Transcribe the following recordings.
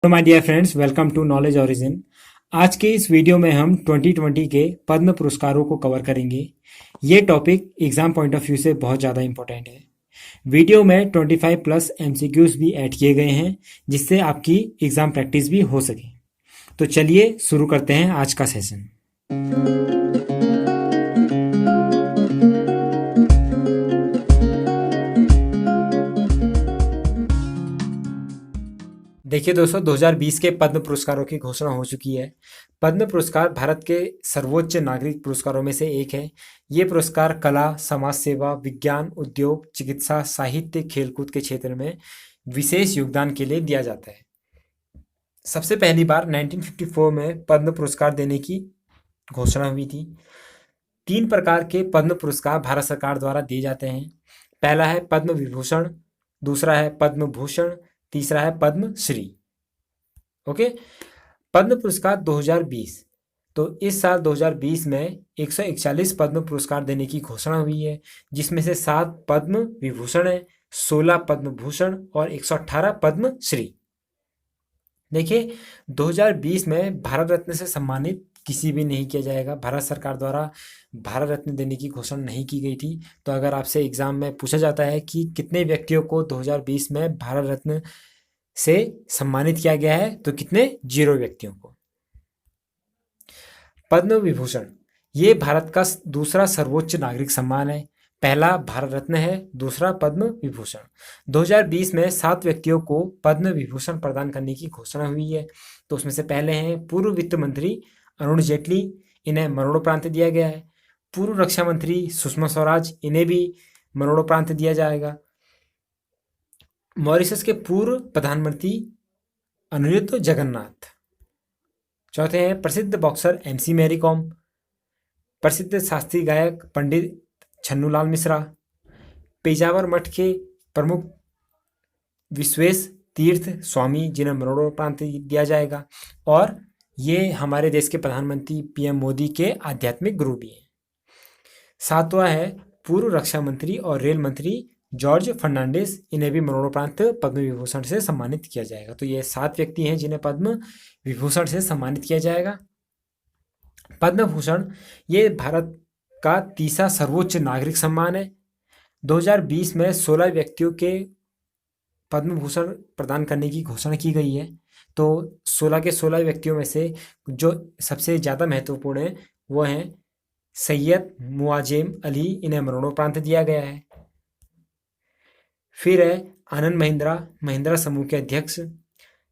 तो my dear friends, welcome to knowledge origin. आज के इस वीडियो में हम 2020 के पद्म पुरस्कारों को कवर करेंगे। ये topic exam point of view से बहुत ज़्यादा इंपॉर्टेंट है। वीडियो में 25 प्लस एमसीक्यूज भी ऐड किए गए हैं, जिससे आपकी एग्जाम प्रैक्टिस भी हो सके। तो चलिए शुरू करते हैं आज का सेशन। देखिए दोस्तों, 2020 के पद्म पुरस्कारों की घोषणा हो चुकी है। पद्म पुरस्कार भारत के सर्वोच्च नागरिक पुरस्कारों में से एक है। ये पुरस्कार कला, समाज सेवा, विज्ञान, उद्योग, चिकित्सा, साहित्य, खेलकूद के क्षेत्र में विशेष योगदान के लिए दिया जाता है। सबसे पहली बार 1954 में पद्म पुरस्कार देने की घोषणा हुई थी। 3 प्रकार के पद्म पुरस्कार भारत सरकार द्वारा दिए जाते हैं। पहला है पद्म विभूषण, दूसरा है पद्म भूषण, तीसरा है पद्म श्री। ओके। पद्म पुरस्कार 2020, तो इस साल 2020 में 141 पद्म पुरस्कार देने की घोषणा हुई है, जिसमें से 7 पद्म विभूषण है, 16 पद्म भूषण और 118 पद्म श्री। देखिए, 2020 में भारत रत्न से सम्मानित किसी भी नहीं किया जाएगा। भारत सरकार द्वारा भारत रत्न देने की घोषणा नहीं की गई थी। तो अगर आपसे एग्जाम में पूछा जाता है कि कितने व्यक्तियों को 2020 में भारत रत्न से सम्मानित किया गया है, तो कितने? 0 व्यक्तियों को। पद्म विभूषण ये भारत का दूसरा सर्वोच्च नागरिक सम्मान है। पहला भारत रत्न है, दूसरा पद्म विभूषण। 2020 में 7 व्यक्तियों को पद्म विभूषण प्रदान करने की घोषणा हुई है। तो उसमें से पहले हैं पूर्व वित्त मंत्री अरुण जेटली, इन्हें मरणोपरांत दिया गया है। पूर्व रक्षा मंत्री सुषमा स्वराज, इन्हें भी मरणोपरांत दिया जाएगा। मॉरिशस के पूर्व प्रधानमंत्री अनिरुद्ध जगन्नाथ। चौथे हैं प्रसिद्ध बॉक्सर एमसी मैरी कॉम, प्रसिद्ध शास्त्रीय गायक पंडित छन्नूलाल मिश्रा, पेजावर मठ के प्रमुख विश्वेश तीर्थ स्वामी, जिन्हें मरणोपरांत दिया जाएगा। और ये हमारे देश के प्रधानमंत्री पीएम मोदी के आध्यात्मिक गुरु भी हैं। 7वां है पूर्व रक्षा मंत्री और रेल मंत्री जॉर्ज फर्नांडिस, इन्हें भी मरणोपरांत पद्म विभूषण से सम्मानित किया जाएगा। तो ये 7 व्यक्ति हैं जिन्हें पद्म विभूषण से सम्मानित किया जाएगा। पद्म भूषण ये भारत का तीसरा सर्वोच्च नागरिक सम्मान है। 2020 में 16 व्यक्तियों के पद्म भूषण प्रदान करने की घोषणा की गई है। तो 16 के 16 व्यक्तियों में से जो सबसे ज़्यादा महत्वपूर्ण है वो हैं सैयद मुआजेम अली, इन्हें मरणोपरांत दिया गया है। फिर है आनंद महिंद्रा समूह के अध्यक्ष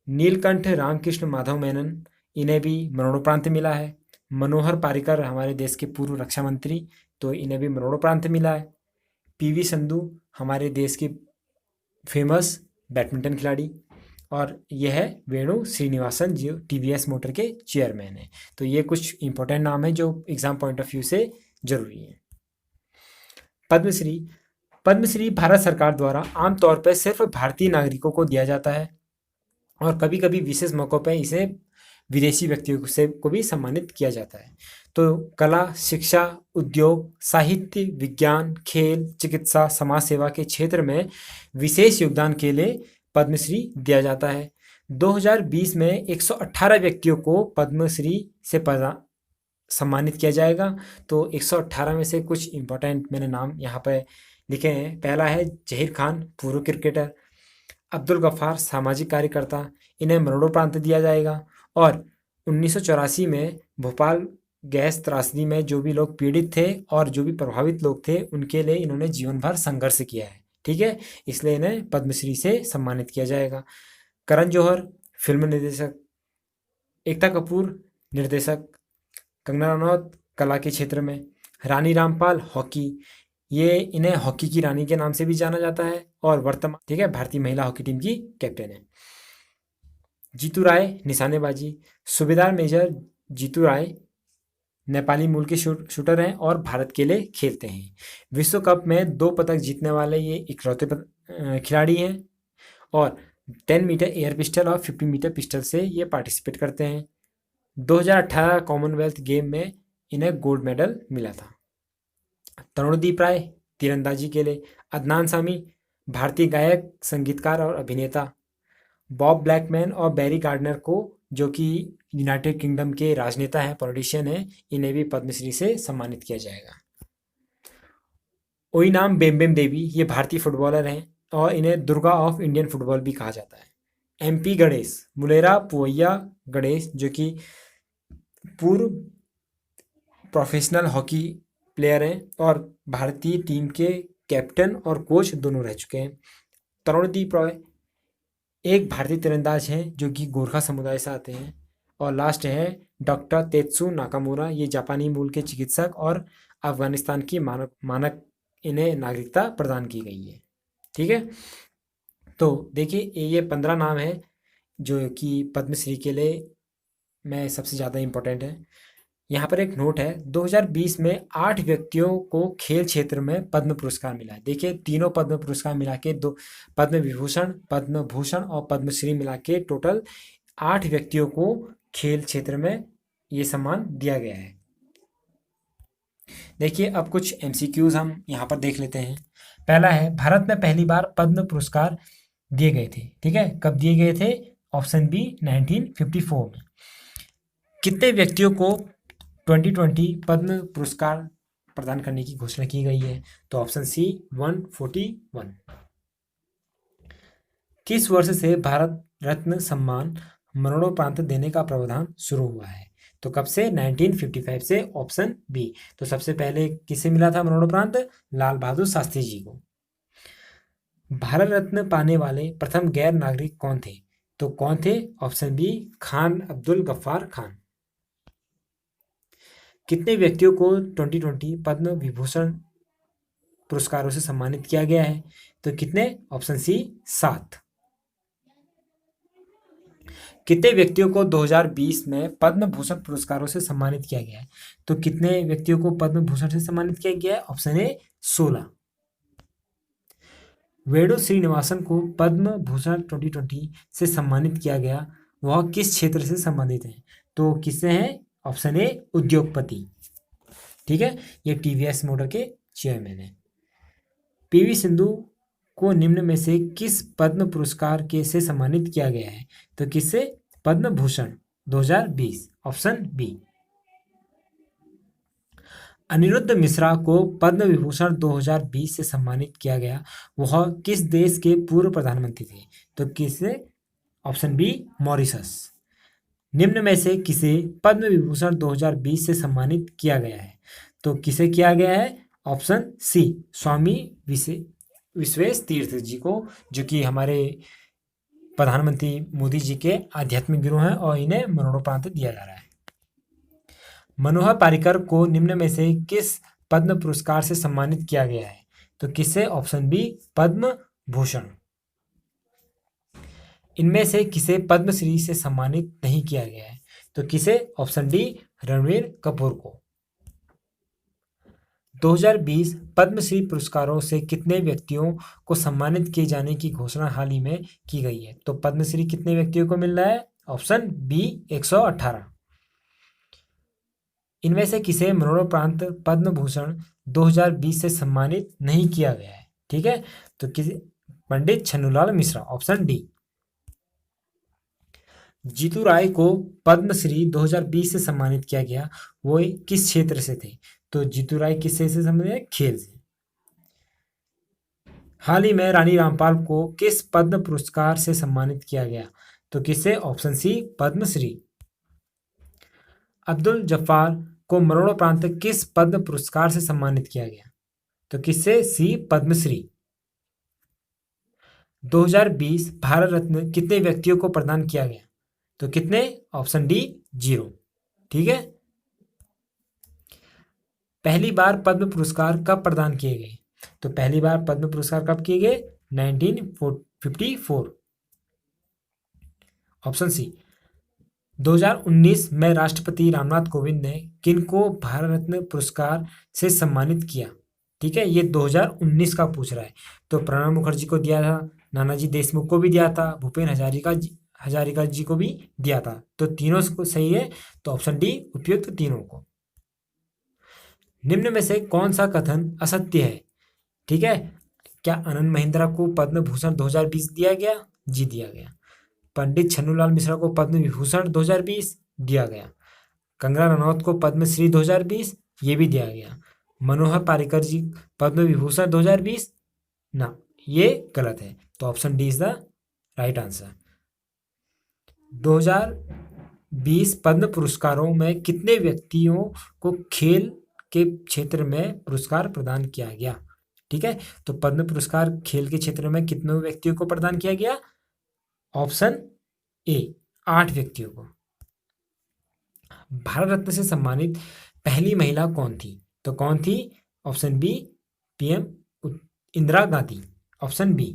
नीलकंठ रामकृष्ण माधव मेनन, इन्हें भी मरणोपरांत मिला है। मनोहर पारिकर हमारे देश के पूर्व रक्षा मंत्री, तो इन्हें भी मरणोपरांत मिला है। पीवी संधू हमारे देश के फेमस बैडमिंटन खिलाड़ी, और यह है वेणु श्रीनिवासन जो टीवीएस मोटर के चेयरमैन हैं। तो ये कुछ इंपॉर्टेंट नाम है जो एग्जाम पॉइंट ऑफ व्यू से जरूरी है। पद्मश्री भारत सरकार द्वारा आमतौर पर सिर्फ भारतीय नागरिकों को दिया जाता है, और कभी कभी विशेष मौक़ों पर इसे विदेशी व्यक्तियों से को भी सम्मानित किया जाता है। तो कला, शिक्षा, उद्योग, साहित्य, विज्ञान, खेल, चिकित्सा, समाज सेवा के क्षेत्र में विशेष योगदान के लिए पद्मश्री दिया जाता है। 2020 में 118 व्यक्तियों को पद्मश्री से सम्मानित किया जाएगा। तो 118 में से कुछ इंपॉर्टेंट मैंने नाम यहाँ पर लिखे हैं। पहला है जहीर खान, पूर्व क्रिकेटर। अब्दुल गफ्फार, सामाजिक कार्यकर्ता, इन्हें मरणोपरांत दिया जाएगा। और 1984 में भोपाल गैस त्रासदी में जो भी लोग पीड़ित थे और जो भी प्रभावित लोग थे, उनके लिए इन्होंने जीवन भर संघर्ष किया है। ठीक है, इसलिए इन्हें पद्मश्री से सम्मानित किया जाएगा। करण जौहर, फिल्म निर्देशक। एकता कपूर, निर्देशक। कंगना रनौत, कला के क्षेत्र में। रानी रामपाल, हॉकी, ये इन्हें हॉकी की रानी के नाम से भी जाना जाता है, और वर्तमान ठीक है भारतीय महिला हॉकी टीम की कैप्टन है। जीतू राय, निशानेबाजी। सूबेदार मेजर जीतू राय नेपाली मूल के शूटर हैं और भारत के लिए खेलते हैं। विश्व कप में 2 पदक जीतने वाले ये इकलौते खिलाड़ी हैं, और 10 मीटर एयर पिस्टल और 50 मीटर पिस्टल से ये पार्टिसिपेट करते हैं। 2018 कॉमनवेल्थ गेम में इन्हें गोल्ड मेडल मिला था। तरुणदीप राय, तीरंदाजी के लिए। अदनान सामी, भारतीय गायक, संगीतकार और अभिनेता। बॉब ब्लैकमैन और बैरी गार्डनर को, जो कि यूनाइटेड किंगडम के राजनेता हैं, पॉलिटिशियन हैं, इन्हें भी पद्मश्री से सम्मानित किया जाएगा। ओईनाम बेम्बेम देवी, ये भारतीय फुटबॉलर हैं और इन्हें दुर्गा ऑफ इंडियन फुटबॉल भी कहा जाता है। एमपी गणेश, मुलेरा पुवैया गणेश, जो कि पूर्व प्रोफेशनल हॉकी प्लेयर हैं और भारतीय टीम के कैप्टन और कोच दोनों रह चुके हैं। तरुणदीप रॉय एक भारतीय तीरंदाज हैं जो कि गोरखा समुदाय से आते हैं। और लास्ट है डॉक्टर तेत्सु नाकामुरा, ये जापानी मूल के चिकित्सक और अफगानिस्तान की मानक इन्हें नागरिकता प्रदान की गई है। ठीक है, तो देखिए ये 15 नाम हैं जो कि पद्मश्री के लिए में सबसे ज़्यादा इम्पोर्टेंट है। यहाँ पर एक नोट है, 2020 में 8 व्यक्तियों को खेल क्षेत्र में पद्म पुरस्कार मिला है। देखिए तीनों पद्म पुरस्कार मिला के, दो पद्म विभूषण, पद्म भूषण और पद्मश्री मिला के टोटल 8 व्यक्तियों को खेल क्षेत्र में ये सम्मान दिया गया है। देखिए अब कुछ MCQs हम यहाँ पर देख लेते हैं। पहला है, भारत में पहली बार पद्म पुरस्कार दिए गए थे। ठीक है, कब दिए गए थे? ऑप्शन बी 1954 में। कितने व्यक्तियों को 2020 पद्म पुरस्कार प्रदान करने की घोषणा की गई है? तो ऑप्शन सी 141। किस वर्ष से भारत रत्न सम्मान मरणोपरांत देने का प्रावधान शुरू हुआ है? तो कब से? 1955 से, ऑप्शन बी। तो सबसे पहले किसे मिला था मरणोपरांत? लाल बहादुर शास्त्री जी को। भारत रत्न पाने वाले प्रथम गैर नागरिक कौन थे? तो कौन थे? Option B Khan Abdul Ghaffar Khan. कितने व्यक्तियों को 2020 पद्म विभूषण पुरस्कारों से सम्मानित किया गया है? तो कितने? Option C 7। कितने व्यक्तियों को 2020 में पद्म भूषण पुरस्कारों से सम्मानित किया गया है? तो कितने व्यक्तियों को पद्म भूषण से सम्मानित किया गया है? Option A 16। वेणु श्रीनिवासन को पद्म भूषण 2020 से सम्मानित किया गया, वह किस क्षेत्र से संबंधित है? तो किससे हैं? ऑप्शन ए उद्योगपति। ठीक है, ये टीवीएस मोटर के चेयरमैन है। पीवी सिंधु को निम्न में से किस पद्म पुरस्कार के से सम्मानित किया गया है? तो किससे? Padma Bhushan 2020, option B. अनिरुद्ध मिश्रा को पद्म विभूषण 2020 से सम्मानित किया गया, वह किस देश के पूर्व प्रधानमंत्री थे? तो किससे? Option B Mauritius. निम्न में से किसे पद्म विभूषण 2020 से सम्मानित किया गया है? तो किसे किया गया है? ऑप्शन सी स्वामी विश्वेश तीर्थ जी को, जो कि हमारे प्रधानमंत्री मोदी जी के आध्यात्मिक गुरु हैं और इन्हें मरणोपरांत दिया जा रहा है। मनोहर पारिकर को निम्न में से किस पद्म पुरस्कार से सम्मानित किया गया है? तो किससे? Option B Padma Bhushan. इनमें से किसे पद्मश्री से सम्मानित नहीं किया गया है? तो किसे? ऑप्शन डी रणवीर कपूर को। 2020 पद्मश्री पुरस्कारों से कितने व्यक्तियों को सम्मानित किए जाने की घोषणा हाल ही में की गई है? तो पद्मश्री कितने व्यक्तियों को मिल रहा है? Option B 118। इनमें से किसे मरणोपरांत पद्म भूषण 2020 से सम्मानित नहीं किया गया है? ठीक है, तो किसी पंडित छन्नूलाल मिश्रा, ऑप्शन डी। जीतू राय को पद्मश्री 2020 से सम्मानित किया गया, वो किस क्षेत्र से थे? तो जीतू राय किस से सम्मानित है? खेल से। हाल ही में रानी रामपाल को किस पद्म पुरस्कार से सम्मानित किया गया? तो किससे? Option C Padmashri. अब्दुल जफ्फार को मरणोपरांत किस पद्म पुरस्कार से सम्मानित किया गया? तो किससे? सी पद्मश्री। 2020 भारत रत्न कितने व्यक्तियों को प्रदान किया गया? तो कितने? Option D 0। ठीक है, पहली बार पद्म पुरस्कार कब प्रदान किए गए? तो पहली बार पद्म पुरस्कार कब किए गए? 1954, ऑप्शन सी। 2019 में राष्ट्रपति रामनाथ कोविंद ने किनको भारत रत्न पुरस्कार से सम्मानित किया? ठीक है, ये 2019 का पूछ रहा है। तो प्रणब मुखर्जी को दिया था, नानाजी देशमुख को भी दिया था, भूपेन हजारिका जी को भी दिया था। तो तीनों को सही है, तो ऑप्शन डी उपयुक्त तीनों को। निम्न में से कौन सा कथन असत्य है? ठीक है, क्या आनंद महिंद्रा को पद्म भूषण 2020 दिया गया? जी दिया गया। पंडित छन्नूलाल मिश्रा को पद्म विभूषण 2020 दिया गया। कंगना रनौत को पद्मश्री 2020 ये भी दिया गया। मनोहर पारिकर जी पद्म विभूषण 2020 ना, ये गलत है। तो option D is the right answer. 2020 पद्म पुरस्कारों में कितने व्यक्तियों को खेल के क्षेत्र में पुरस्कार प्रदान किया गया? ठीक है, तो पद्म पुरस्कार खेल के क्षेत्र में कितने व्यक्तियों को प्रदान किया गया? ऑप्शन ए 8 व्यक्तियों को। भारत रत्न से सम्मानित पहली महिला कौन थी? तो कौन थी? Option B PM Indira Gandhi. Option B.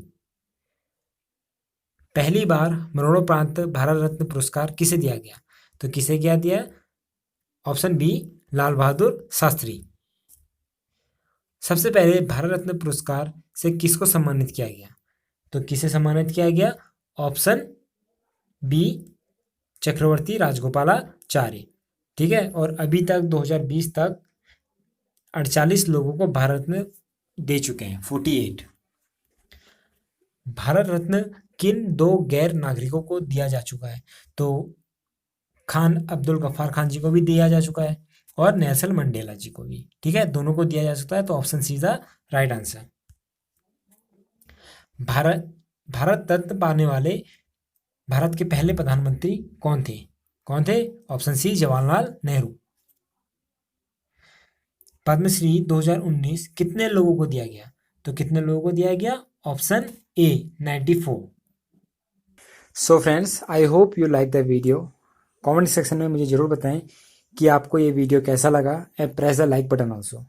पहली बार मरणोपरांत भारत रत्न पुरस्कार किसे दिया गया? तो किसे क्या दिया? Option B Lal Bahadur Shastri. सबसे पहले भारत रत्न पुरस्कार से किसको सम्मानित किया गया? तो किसे सम्मानित किया गया? ऑप्शन बी चक्रवर्ती राजगोपालाचारी। ठीक है, और अभी तक 2020 तक 48 लोगों को भारत रत्न दे चुके हैं, 48। भारत रत्न किन 2 गैर नागरिकों को दिया जा चुका है? तो खान अब्दुल गफ्फार खान जी को भी दिया जा चुका है और नेल्सन मंडेला जी को भी। ठीक है, दोनों को दिया जा सकता है। तो option C is the right answer. Bharat Ratna पाने वाले भारत के पहले प्रधानमंत्री कौन थे? कौन थे? Option C Jawaharlal Nehru. पद्मश्री 2019 कितने लोगों को दिया गया? तो कितने लोगों को दिया गया? Option A 94। So friends, I hope you like the video. Comment section में मुझे ज़रूर बताएं कि आपको ये वीडियो कैसा लगा and press the like button also.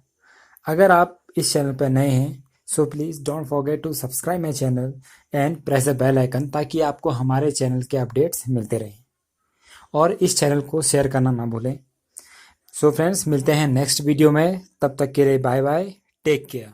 अगर आप इस चैनल पर नए हैं so please don't forget to subscribe my channel and press the bell icon, ताकि आपको हमारे चैनल के अपडेट्स मिलते रहें। और इस चैनल को शेयर करना ना भूलें। सो फ्रेंड्स, मिलते हैं नेक्स्ट वीडियो में। तब तक के लिए बाय बाय, टेक केयर।